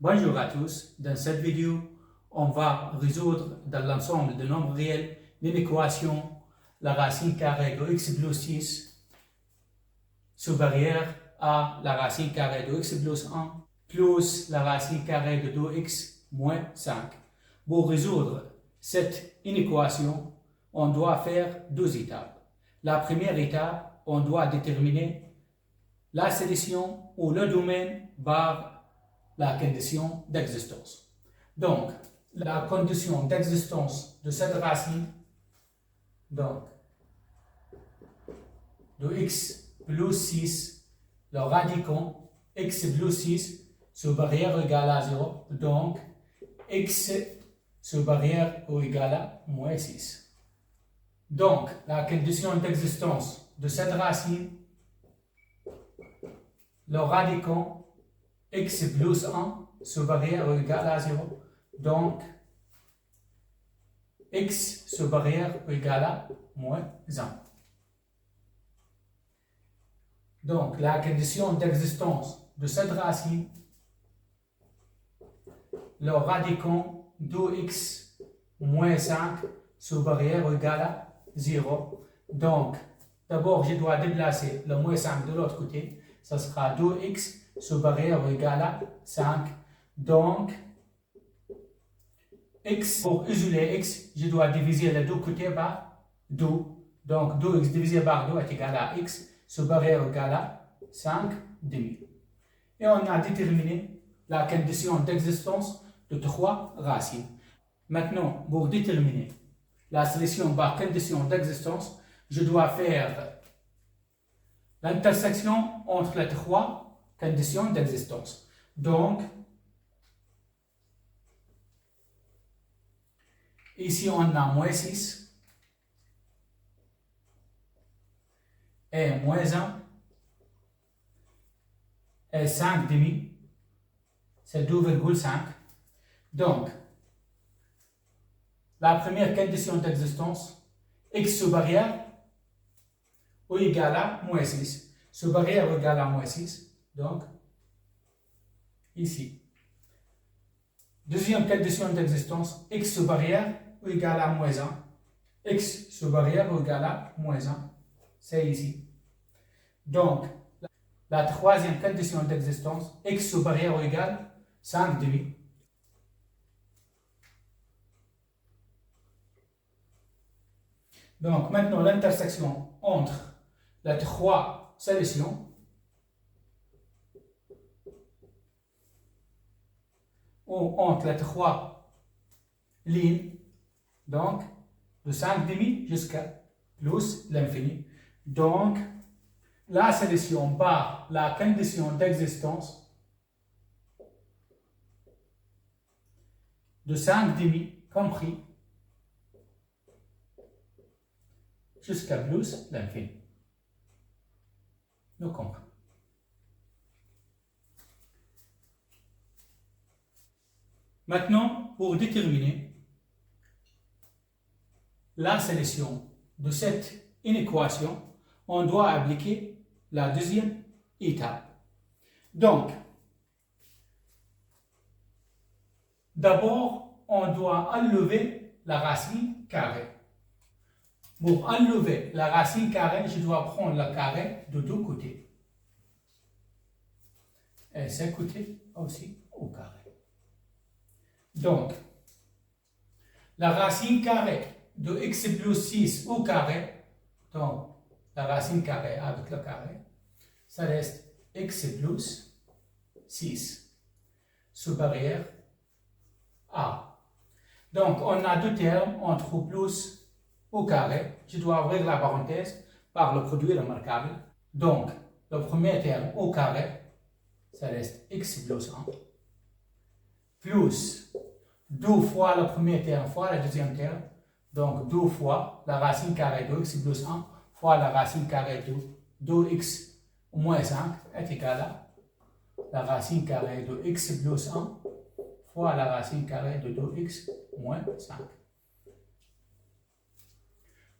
Bonjour à tous, dans cette vidéo, on va résoudre dans l'ensemble de nombres réels l'équation la racine carrée de x plus 6 supérieure à la racine carrée de x plus 1 plus la racine carrée de 2x moins 5. Pour résoudre cette inéquation, on doit faire deux étapes. La première étape, on doit déterminer la solution ou le domaine par la condition d'existence. Donc, la condition d'existence de cette racine, donc, de x plus 6, le radicant x plus 6 supérieur ou égal à 0, donc x supérieur ou égal à moins 6. Donc, la condition d'existence de cette racine, le radicant x plus 1 supérieur ou égal à 0, donc x supérieur ou égal à moins 1. Donc, la condition d'existence de cette racine, le radicant 2x moins 5 supérieur ou égal à 0. Donc, d'abord, je dois déplacer le moins 5 de l'autre côté. Ça sera 2x supérieur ou égal à 5. Donc, x, pour isoler x, je dois diviser les deux côtés par 2. Donc, 2x divisé par 2 est égal à x supérieur ou égal à 5 demi. Et on a déterminé la condition d'existence de trois racines. Maintenant, pour déterminer la solution par condition d'existence, je dois faire l'intersection entre les trois conditions d'existence. Donc, ici on a moins 6 et moins 1 et 5 demi, c'est 2,5. Donc, la première condition d'existence, x supérieur ou égal à moins 6. Supérieur ou égal à moins 6. Donc, ici. Deuxième condition d'existence, x supérieur ou égal à moins 1. X supérieur ou égal à moins 1. C'est ici. Donc, la troisième condition d'existence, x supérieur ou égal à 5 demi. Donc, maintenant, l'intersection entre les trois solutions ou entre les trois lignes, donc de 5 demi jusqu'à plus l'infini. Donc, la solution par la condition d'existence de 5 demi compris jusqu'à plus l'infini. Nous comprenons. Maintenant, pour déterminer la solution de cette inéquation, on doit appliquer la deuxième étape. Donc, d'abord, on doit enlever la racine carrée. Pour enlever la racine carrée, je dois prendre le carré de deux côtés. Et ce côté aussi au carré. Donc, la racine carrée de x plus 6 au carré, donc la racine carrée avec le carré, ça reste x plus 6 supérieur à. Donc, on a deux termes entre plus au carré. Je dois ouvrir la parenthèse par le produit remarquable. Donc, le premier terme au carré, ça reste x plus 1, plus 2 fois le premier terme fois le deuxième terme, donc 2 fois la racine carrée de x plus 1 fois la racine carrée de 2x moins 5 est égal à la racine carrée de x plus 1 fois la racine carrée de 2x moins 5.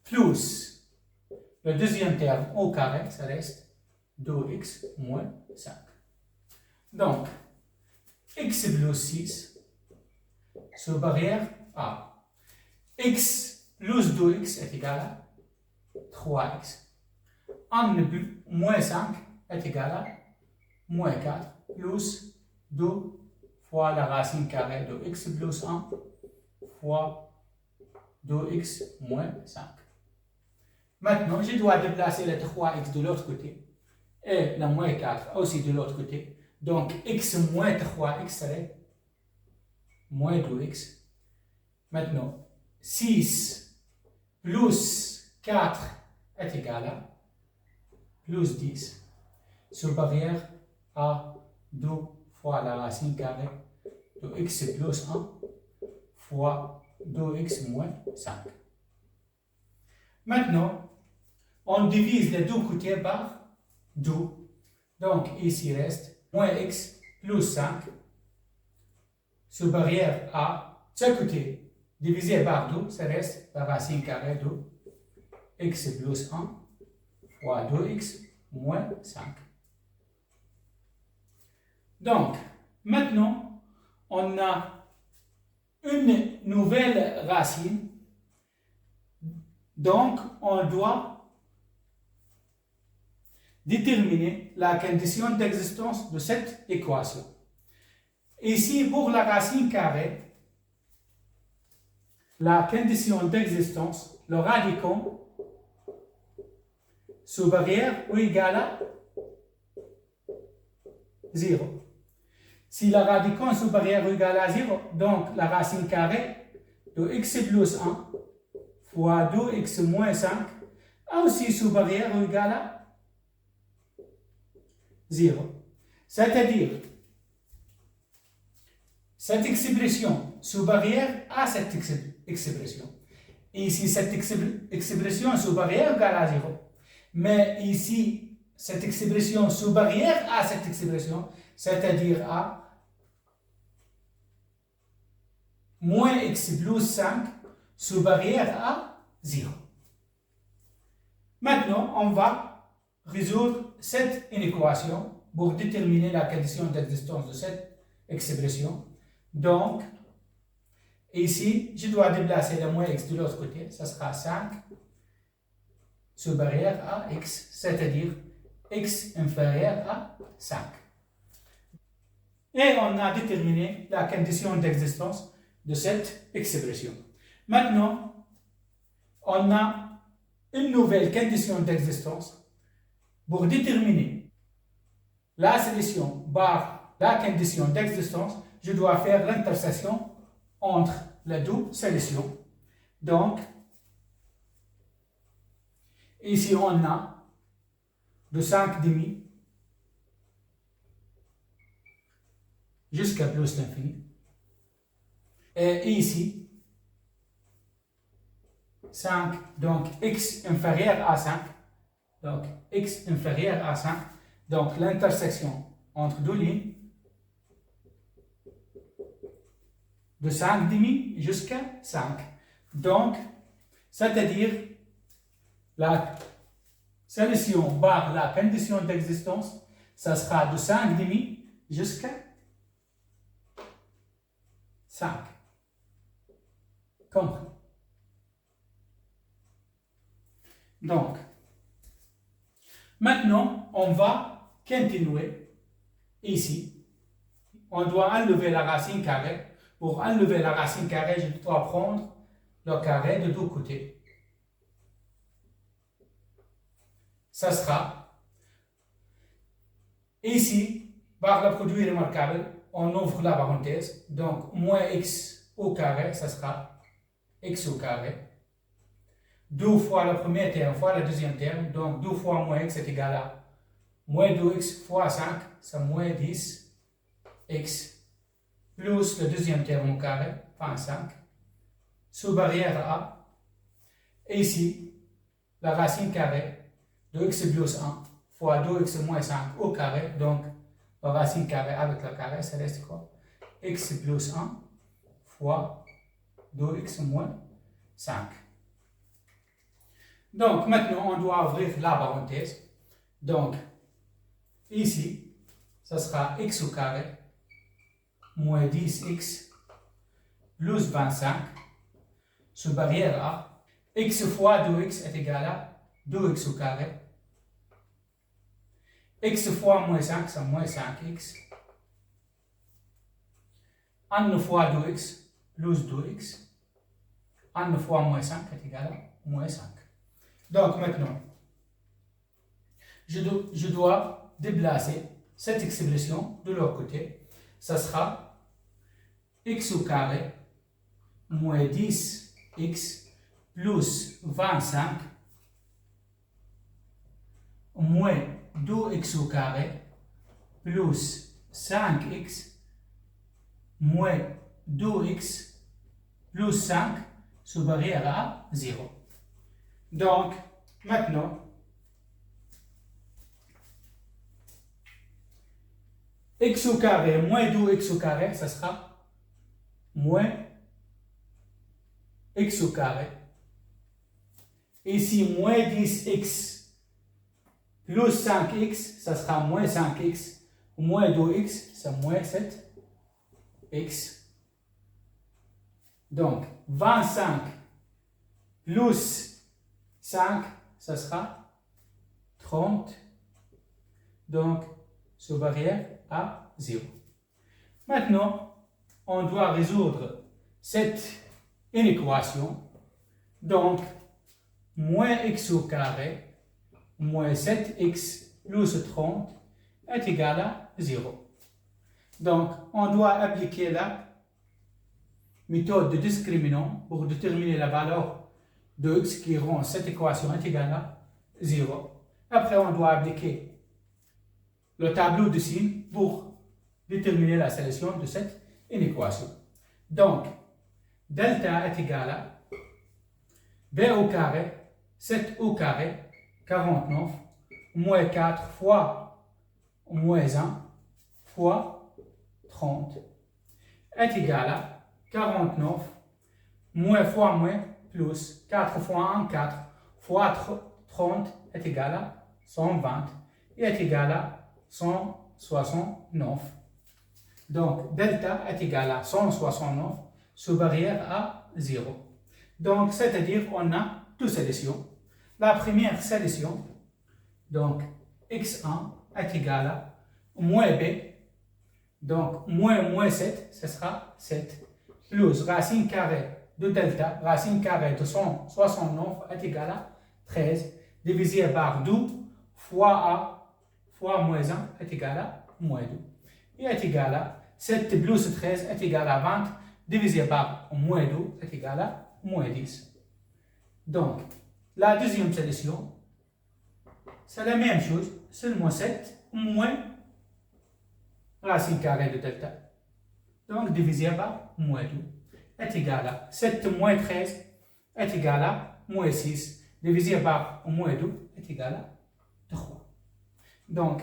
Plus le deuxième terme au carré, ça reste 2x moins 5. Donc, x plus 6 sur barrière A. X plus 2x est égal à 3x. 1 moins 5 est égal à moins 4 plus 2 fois la racine carrée de x plus 1 fois 2x moins 5. Maintenant, je dois déplacer le 3x de l'autre côté et le moins 4 aussi de l'autre côté. Donc, x moins 3x serait moins 2x. Maintenant, 6 plus 4 est égal à plus 10 sur barrière à 2 fois la racine carrée de x plus 1 fois 2x moins 5. Maintenant, on divise les deux côtés par 2. Donc, ici reste moins x plus 5 sur barrière A. Ce côté divisé par 2, ça reste la racine carrée de x plus 1 fois 2x moins 5. Donc, maintenant, on a une nouvelle racine. Donc, on doit déterminer la condition d'existence de cette équation. Ici, pour la racine carrée, la condition d'existence, le radicand sous barrière ou égal à 0. Si la radicand sous barrière est égal à 0, donc la racine carrée de x plus 1 fois 2x moins 5 a aussi sous barrière est égal à 0. C'est-à-dire, cette expression sous barrière a cette expression. Ici, cette expression sous barrière est égale à 0. Mais ici, cette expression sous barrière a cette expression, c'est-à-dire a moins x plus 5 sous barrière à 0. Maintenant, on va résoudre cette inéquation pour déterminer la condition d'existence de cette expression. Donc, ici, je dois déplacer le moins x de l'autre côté, ça sera 5 sous barrière à x, c'est-à-dire x inférieur à 5. Et on a déterminé la condition d'existence de cette expression. Maintenant, on a une nouvelle condition d'existence pour déterminer la solution par la condition d'existence. Je dois faire l'intersection entre les deux solutions. Donc, ici on a de 5 demi jusqu'à plus l'infini. Et ici, 5, donc x inférieur à 5. Donc, x inférieur à 5. Donc, l'intersection entre deux lignes de 5 demi jusqu'à 5. Donc, c'est-à-dire la solution par la condition d'existence, ça sera de 5 demi jusqu'à 5. Compris? Donc, maintenant, on va continuer ici. On doit enlever la racine carrée. Pour enlever la racine carrée, je dois prendre le carré de deux côtés. Ça sera ici, par le produit remarquable, on ouvre la parenthèse. Donc, moins x au carré, ça sera x au carré. 2 fois le premier terme fois le deuxième terme. Donc, 2 fois moins x est égal à moins 2x fois 5, c'est moins 10x plus le deuxième terme au carré, enfin 5, sous barrière A. Et ici, la racine carrée de x plus 1 fois 2x moins 5 au carré. Donc, la racine carrée avec le carré, ça reste quoi? X plus 1 fois 2x moins 5. Donc, maintenant, on doit ouvrir la parenthèse. Donc, ici, ça sera x au carré moins 10x plus 25 sous barrière A. X fois 2x est égal à 2x au carré. X fois moins 5, c'est moins 5x. 1 fois 2x plus 2x. 1 fois moins 5 est égal à moins 5. Donc maintenant, je dois déplacer cette expression de l'autre côté. Ça sera x au carré moins 10x plus 25 moins 2x au carré plus 5x moins 2x plus 5 sous barrière à 0. Donc, maintenant, x au carré moins 2x au carré, ça sera moins x au carré. Ici, moins 10x plus 5x, ça sera moins 5x. Moins 2x, c'est moins 7x. Donc, 25 plus 5, ça sera 30. Donc, sous barrière à 0. Maintenant, on doit résoudre cette inéquation. Donc, moins x au carré moins 7x plus 30 est égal à 0. Donc, on doit appliquer la méthode de discriminant pour déterminer la valeur de x qui rend cette équation est égale à 0. Après, on doit appliquer le tableau de signes pour déterminer la solution de cette inéquation. Donc, delta est égal à b au carré, 7 au carré, 49, moins 4 fois moins 1 fois 30 est égal à 49, moins fois moins plus 4 fois 1, 4 fois 30 est égal à 120 et est égal à 169. Donc, delta est égal à 169 sous barrière à 0. Donc, c'est-à-dire qu'on a deux solutions. La première solution, donc x1 est égal à moins b, donc moins 7, ce sera 7, plus racine carrée de delta, racine carrée de 169 est égal à 13, divisé par 2 fois a fois moins 1 est égal à moins 2. Et est égal à 7 plus 13 est égal à 20, divisé par moins 2 est égal à moins 10. Donc, la deuxième solution, c'est la même chose, seulement 7 moins racine carrée de delta. Donc, divisé par moins 2 est égal à 7 moins 13 est égal à moins 6, divisé par moins 2 est égal à 3. Donc,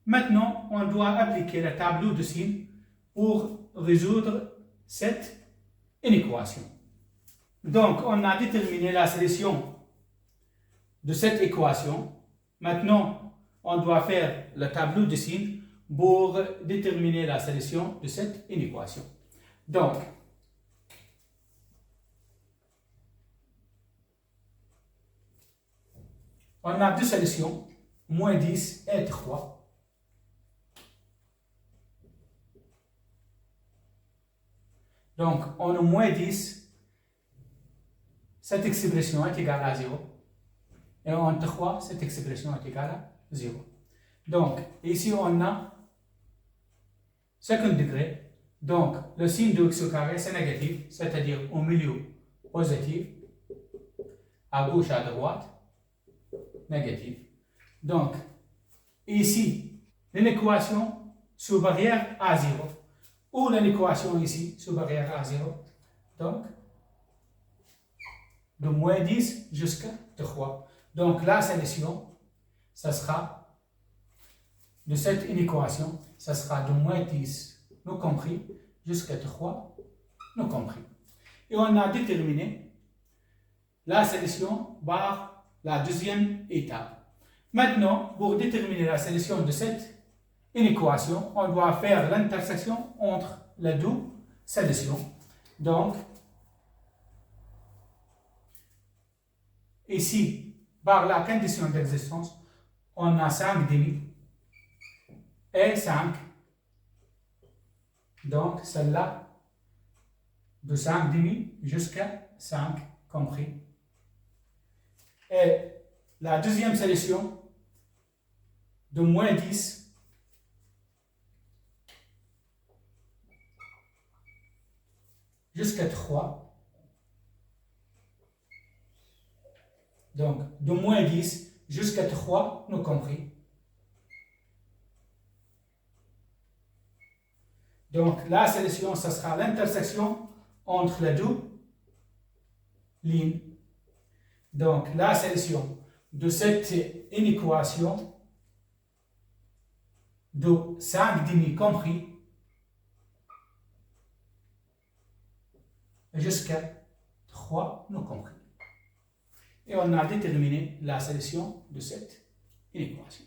maintenant, on doit appliquer le tableau de signes pour résoudre cette inéquation. Donc, on a déterminé la solution de cette équation. Maintenant, on doit faire le tableau de signes pour déterminer la solution de cette inéquation. Donc, on a deux solutions, moins 10 et 3. Donc, on a moins 10. Cette expression est égale à 0. Et en 3, cette expression est égale à 0. Donc, ici, on a second degré. Donc, le signe de x au carré, c'est négatif, c'est-à-dire au milieu positif, à gauche, à droite, négatif. Donc, ici, l'inéquation sous barrière à 0. Ou l'inéquation ici, sous barrière à 0. Donc, de moins 10 jusqu'à 3. Donc, la solution, ça sera de cette inéquation, ça sera de moins 10, nous compris, jusqu'à 3, nous compris. Et on a déterminé la solution par la deuxième étape. Maintenant, pour déterminer la solution de cette une équation, on doit faire l'intersection entre les deux solutions. Donc, ici, par la condition d'existence, on a 5 demi et 5. Donc, celle-là, de 5 demi jusqu'à 5 compris. Et la deuxième solution, de moins 10 jusqu'à 3. Donc, de moins 10 jusqu'à 3, nous compris. Donc, la solution, ce sera l'intersection entre les deux lignes. Donc, la solution de cette inéquation de 5 demi compris jusqu'à 3 non compris. Et on a déterminé la solution de cette inéquation.